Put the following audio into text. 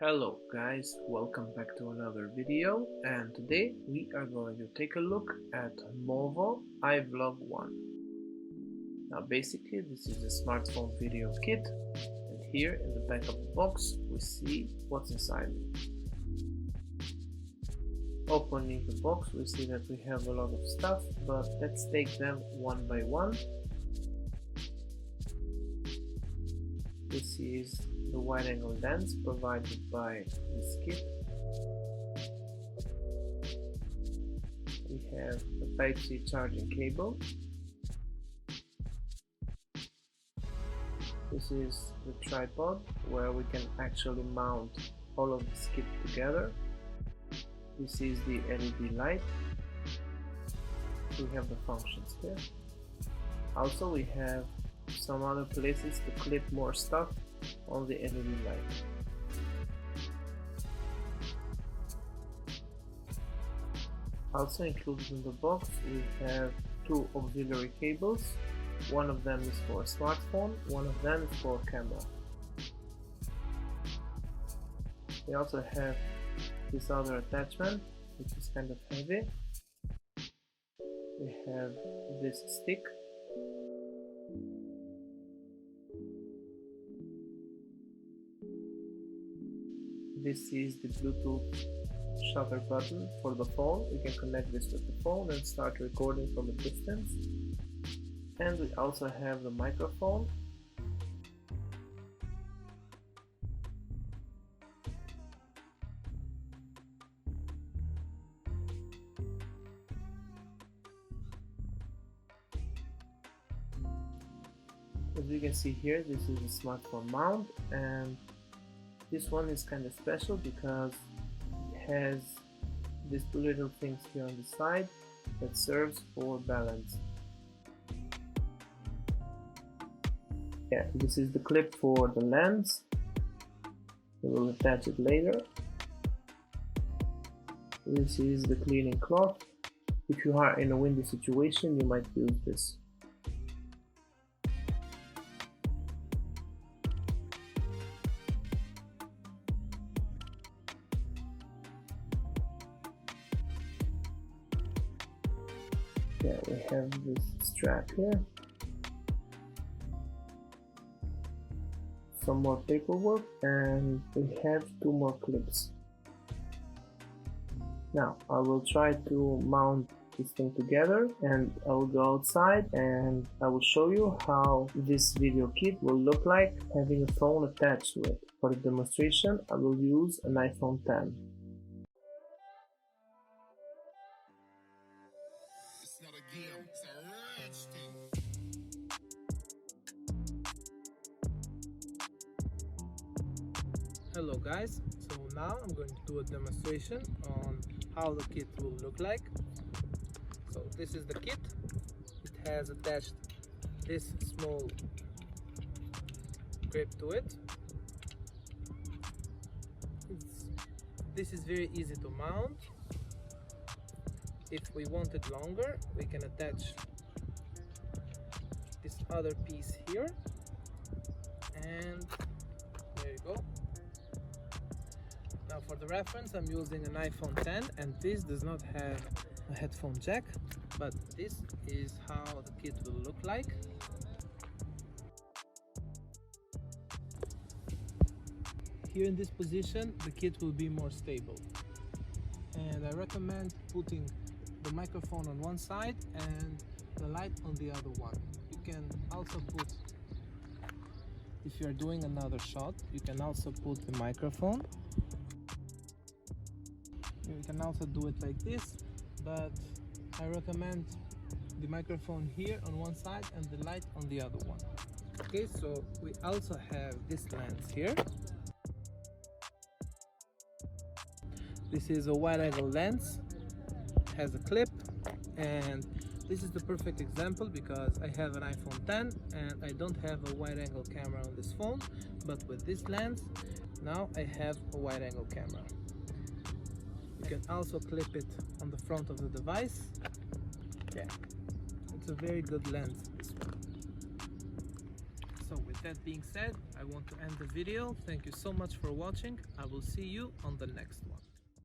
Hello guys, welcome back to another video, and today we are going to take a look at MOVO iVlog 1. Now basically this is a smartphone video kit, and here in the back of the box we see what's inside it. Opening the box we see that we have a lot of stuff, but let's take them one by one. This is the wide-angle lens provided by this kit. We have a Type-C charging cable. This is the tripod where we can actually mount all of this kit together. This is the LED light. We have the functions here. Also we have some other places to clip more stuff on the LED light. Also included in the box we have two auxiliary cables. One of them is for a smartphone, one of them is for a camera. We also have this other attachment, which is kind of heavy. We have this stick. This is the Bluetooth shutter button for the phone. We can connect this with the phone and start recording from a distance. And we also have the microphone. As you can see here, this is a smartphone mount, and this one is kind of special because it has these two little things here on the side that serves for balance. Yeah, this is the clip for the lens. We will attach it later. This is the cleaning cloth. If you are in a windy situation, you might use this. Yeah, we have this strap here. Some more paperwork, and we have two more clips. Now I will try to mount this thing together, and I will go outside and I will show you how this video kit will look like having a phone attached to it. For the demonstration I will use an iPhone X. Hello guys, so now I'm going to do a demonstration on how the kit will look like. So this is the kit. It has attached this small grip to it. This is very easy to mount. If we want it longer, we can attach this other piece here, and there you go. Now for the reference, I'm using an iPhone X, and this does not have a headphone jack, but this is how the kit will look like. Here in this position, the kit will be more stable, and I recommend putting the microphone on one side and the light on the other one. You can also put, if you're doing another shot, you can also put the microphone. You can also do it like this, but I recommend the microphone here on one side and the light on the other one. Okay, so we also have this lens here. This is a wide-angle lens. It has a clip, and this is the perfect example because I have an iPhone X and I don't have a wide-angle camera on this phone, but with this lens now I have a wide-angle camera. You can also clip it on the front of the device. Yeah, it's a very good lens, this one. So with that being said, I want to end the video. Thank you so much for watching. I will see you on the next one.